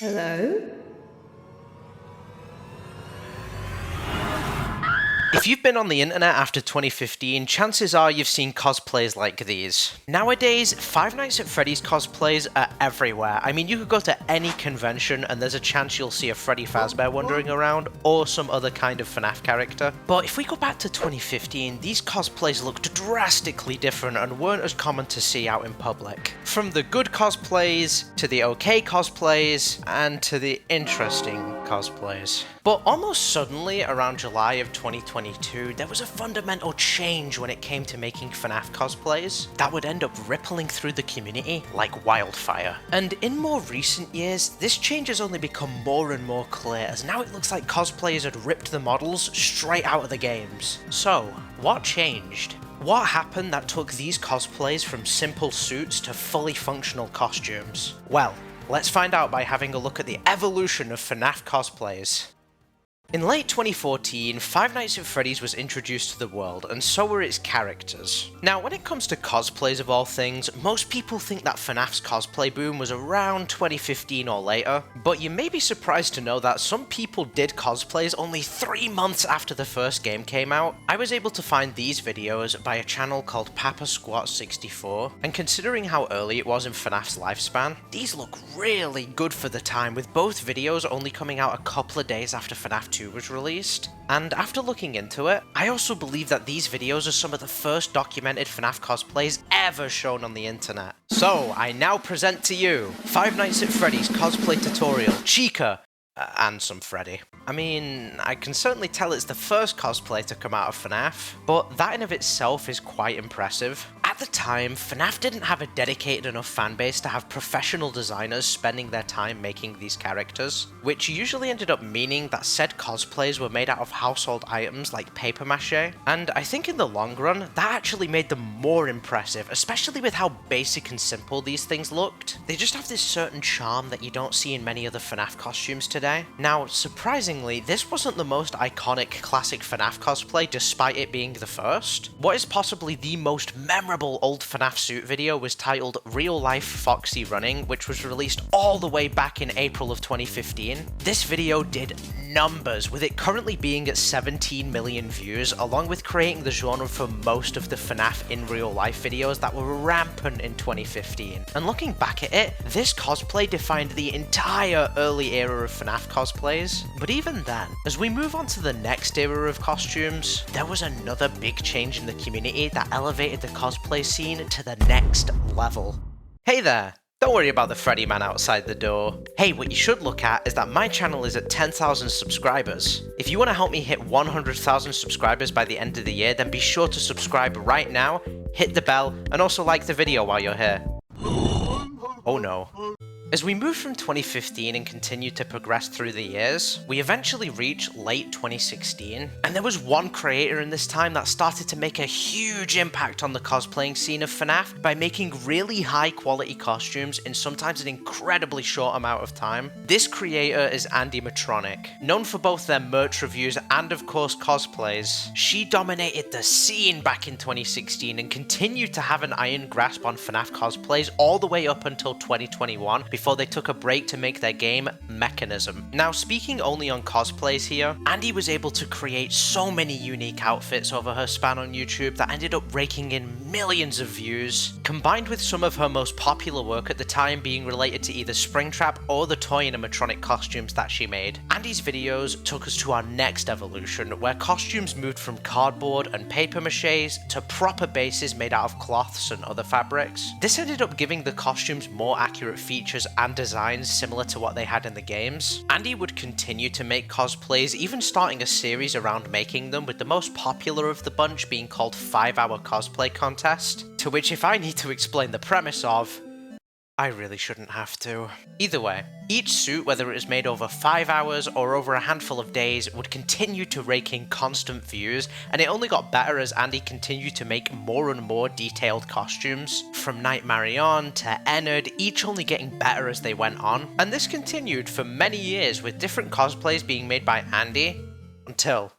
Hello? If you've been on the internet after 2015, chances are you've seen cosplays like these. Nowadays, Five Nights at Freddy's cosplays are everywhere. I mean, you could go to any convention and there's a chance you'll see a Freddy Fazbear wandering around, or some other kind of FNAF character. But if we go back to 2015, these cosplays looked drastically different and weren't as common to see out in public. From the good cosplays, to the okay cosplays, and to the interesting cosplays. But almost suddenly, around July of 2022, there was a fundamental change when it came to making FNAF cosplays that would end up rippling through the community like wildfire. And in more recent years, this change has only become more and more clear, as now it looks like cosplayers had ripped the models straight out of the games. So, what changed? What happened that took these cosplays from simple suits to fully functional costumes? Well, let's find out by having a look at the evolution of FNAF cosplays. In late 2014, Five Nights at Freddy's was introduced to the world, and so were its characters. Now, when it comes to cosplays of all things, most people think that FNAF's cosplay boom was around 2015 or later, but you may be surprised to know that some people did cosplays only 3 months after the first game came out. I was able to find these videos by a channel called Papa Squat 64, and considering how early it was in FNAF's lifespan, these look really good for the time, with both videos only coming out a couple of days after FNAF 2 was released. And after looking into it, I also believe that these videos are some of the first documented FNAF cosplays ever shown on the internet. So, I now present to you Five Nights at Freddy's cosplay tutorial, Chica, and some Freddy. I mean, I can certainly tell it's the first cosplay to come out of FNAF, but that in of itself is quite impressive. At the time, FNAF didn't have a dedicated enough fanbase to have professional designers spending their time making these characters, which usually ended up meaning that said cosplays were made out of household items like paper mache, and I think in the long run, that actually made them more impressive, especially with how basic and simple these things looked. They just have this certain charm that you don't see in many other FNAF costumes today. Now, surprisingly, this wasn't the most iconic classic FNAF cosplay, despite it being the first. What is possibly the most memorable old FNAF suit video was titled Real Life Foxy Running, which was released all the way back in April of 2015. This video did numbers, with it currently being at 17 million views, along with creating the genre for most of the FNAF in real life videos that were rampant in 2015. And looking back at it, this cosplay defined the entire early era of FNAF cosplays. But even then, as we move on to the next era of costumes, there was another big change in the community that elevated the cosplay scene to the next level. Hey there! Don't worry about the Freddy man outside the door. Hey, what you should look at is that my channel is at 10,000 subscribers. If you want to help me hit 100,000 subscribers by the end of the year, then be sure to subscribe right now, hit the bell, and also like the video while you're here. Oh no. As we move from 2015 and continue to progress through the years, we eventually reach late 2016, and there was one creator in this time that started to make a huge impact on the cosplaying scene of FNAF by making really high quality costumes in sometimes an incredibly short amount of time. This creator is Andiematronic, known for both their merch reviews and of course cosplays. She dominated the scene back in 2016 and continued to have an iron grasp on FNAF cosplays all the way up until 2021, before they took a break to make their game Mechanism. Now, speaking only on cosplays here, Andy was able to create so many unique outfits over her span on YouTube that ended up raking in millions of views, combined with some of her most popular work at the time being related to either Springtrap or the toy animatronic costumes that she made. Andy's videos took us to our next evolution, where costumes moved from cardboard and paper maches to proper bases made out of cloths and other fabrics. This ended up giving the costumes more accurate features and designs similar to what they had in the games. Andy would continue to make cosplays, even starting a series around making them, with the most popular of the bunch being called 5-Hour Cosplay Contest, to which if I need to explain the premise of, I really shouldn't have to. Either way, each suit, whether it was made over 5 hours or over a handful of days, would continue to rake in constant views, and it only got better as Andy continued to make more and more detailed costumes. From Nightmare On to Ennard, each only getting better as they went on. And this continued for many years, with different cosplays being made by Andy, until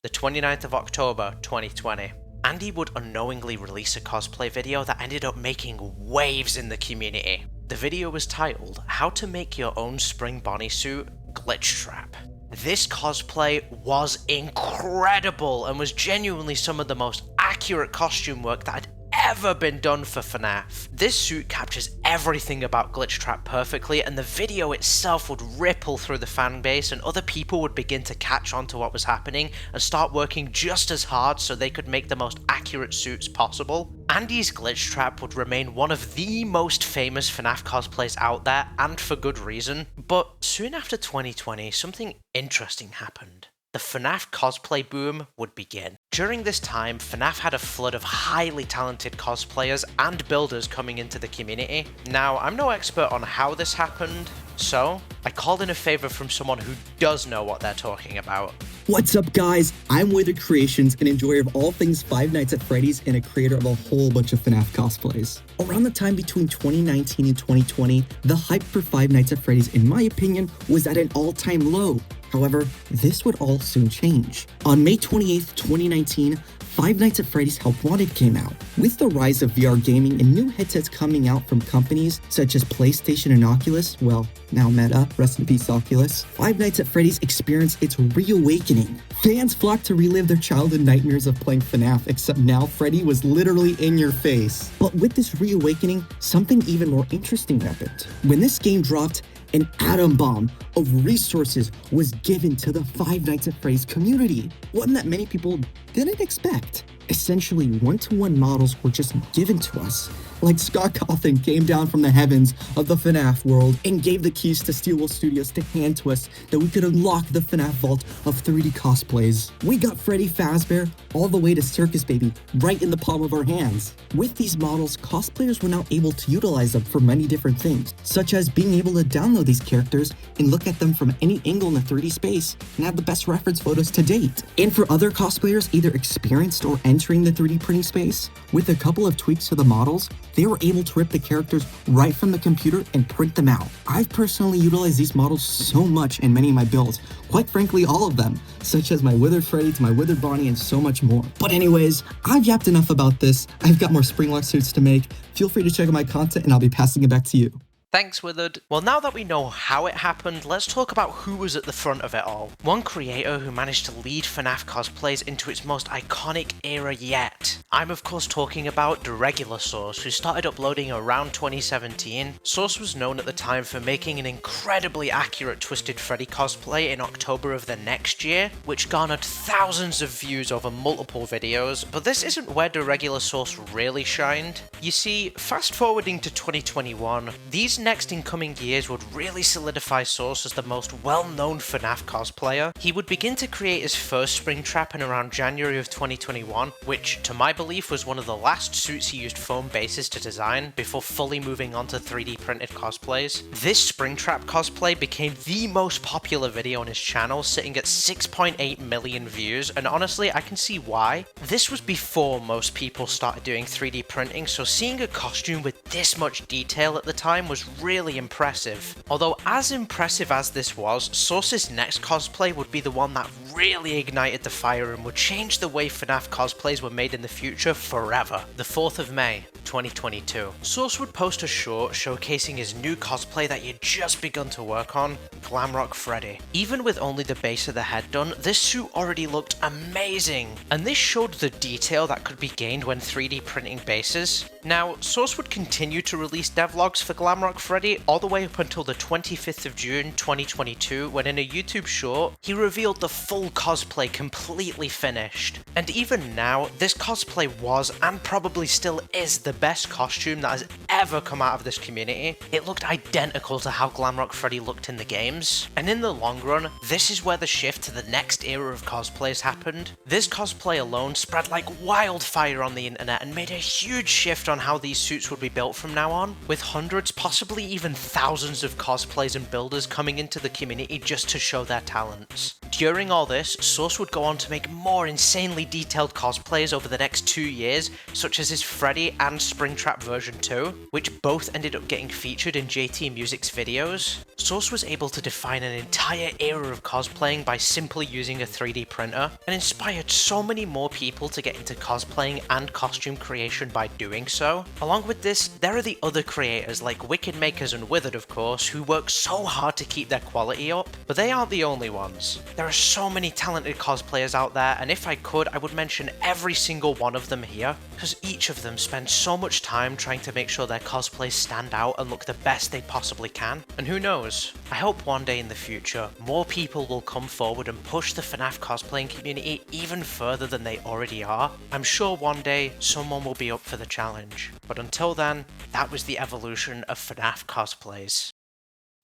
the 29th of October 2020. Andy would unknowingly release a cosplay video that ended up making waves in the community. The video was titled, How to Make Your Own Spring Bodysuit Glitch Trap. This cosplay was incredible and was genuinely some of the most accurate costume work that had ever been done for FNAF. This suit captures everything about Glitch Trap perfectly, and the video itself would ripple through the fan base, and other people would begin to catch on to what was happening and start working just as hard so they could make the most accurate suits possible. Andy's Glitch Trap would remain one of the most famous FNAF cosplays out there, and for good reason. But soon after 2020, something interesting happened. The FNAF cosplay boom would begin. During this time, FNAF had a flood of highly talented cosplayers and builders coming into the community. Now, I'm no expert on how this happened, so I called in a favor from someone who does know what they're talking about. What's up, guys? I'm Withered Creations, an enjoyer of all things Five Nights at Freddy's and a creator of a whole bunch of FNAF cosplays. Around the time between 2019 and 2020, the hype for Five Nights at Freddy's, in my opinion, was at an all-time low. However, this would all soon change. On May 28th, 2019, Five Nights at Freddy's Help Wanted came out. With the rise of VR gaming and new headsets coming out from companies such as PlayStation and Oculus, well, now Meta, rest in peace Oculus, Five Nights at Freddy's experienced its reawakening. Fans flocked to relive their childhood nightmares of playing FNAF, except now Freddy was literally in your face. But with this reawakening, something even more interesting happened. When this game dropped, an atom bomb of resources was given to the Five Nights at Freddy's community, one that many people didn't expect. Essentially, one-to-one models were just given to us, like Scott Cawthon came down from the heavens of the FNAF world and gave the keys to Steelwool Studios to hand to us that we could unlock the FNAF vault of 3D cosplays. We got Freddy Fazbear all the way to Circus Baby right in the palm of our hands. With these models, cosplayers were now able to utilize them for many different things, such as being able to download these characters and look at them from any angle in the 3D space and have the best reference photos to date. And for other cosplayers either experienced or entering the 3D printing space, with a couple of tweaks to the models, they were able to rip the characters right from the computer and print them out. I've personally utilized these models so much in many of my builds, quite frankly all of them, such as my Withered Freddy to my Withered Bonnie and so much more. But anyways, I've yapped enough about this. I've got more Springlock suits to make. Feel free to check out my content and I'll be passing it back to you. Thanks, Withered. Well, now that we know how it happened, let's talk about who was at the front of it all. One creator who managed to lead FNAF cosplays into its most iconic era yet. I'm of course talking about DaRegularSauce, who started uploading around 2017. Sauce was known at the time for making an incredibly accurate Twisted Freddy cosplay in October of the next year, which garnered thousands of views over multiple videos, but this isn't where DaRegularSauce really shined. You see, fast forwarding to 2021, these next incoming years would really solidify Sauce as the most well-known FNAF cosplayer. He would begin to create his first Springtrap in around January of 2021, which, to my belief, was one of the last suits he used foam bases to design before fully moving on to 3D printed cosplays. This Springtrap cosplay became the most popular video on his channel, sitting at 6.8 million views, and honestly, I can see why. This was before most people started doing 3D printing, so seeing a costume with this much detail at the time was really impressive. Although as impressive as this was, Sauce's next cosplay would be the one that really ignited the fire and would change the way FNAF cosplays were made in the future forever. The 4th of May, 2022. Sauce would post a short showcasing his new cosplay that he had just begun to work on, Glamrock Freddy. Even with only the base of the head done, this suit already looked amazing, and this showed the detail that could be gained when 3D printing bases. Now, Sauce would continue to release devlogs for Glamrock Freddy all the way up until the 25th of June 2022, when in a YouTube short, he revealed the full cosplay completely finished. And even now, this cosplay was, and probably still is, the best costume that has ever come out of this community. It looked identical to how Glamrock Freddy looked in the games, and in the long run, this is where the shift to the next era of cosplays happened. This cosplay alone spread like wildfire on the internet and made a huge shift on how these suits would be built from now on, with hundreds, possibly even thousands of cosplays and builders coming into the community just to show their talents. During all this, Sauce would go on to make more insanely detailed cosplays over the next 2 years, such as his Freddy and Springtrap version 2, which both ended up getting featured in JT Music's videos. Sauce was able to define an entire era of cosplaying by simply using a 3D printer, and inspired so many more people to get into cosplaying and costume creation by doing so. so. Along with this, there are the other creators like Wicked Makers and Withered, of course, who work so hard to keep their quality up, but they aren't the only ones. There are so many talented cosplayers out there, and if I could, I would mention every single one of them here, because each of them spends so much time trying to make sure their cosplays stand out and look the best they possibly can. And who knows, I hope one day in the future, more people will come forward and push the FNAF cosplaying community even further than they already are. I'm sure one day someone will be up for the challenge. But until then, that was the evolution of FNAF cosplays.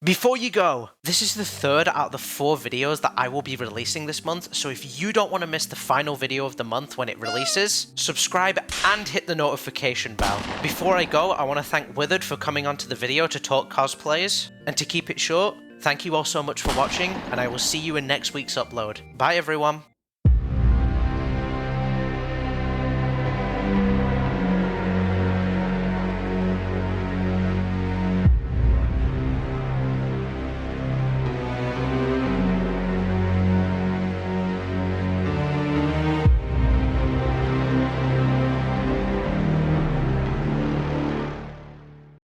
Before you go, this is the third out of the 4 videos that I will be releasing this month, so if you don't want to miss the final video of the month when it releases, subscribe and hit the notification bell. Before I go, I want to thank Withered for coming onto the video to talk cosplays, and to keep it short, thank you all so much for watching, and I will see you in next week's upload. Bye everyone!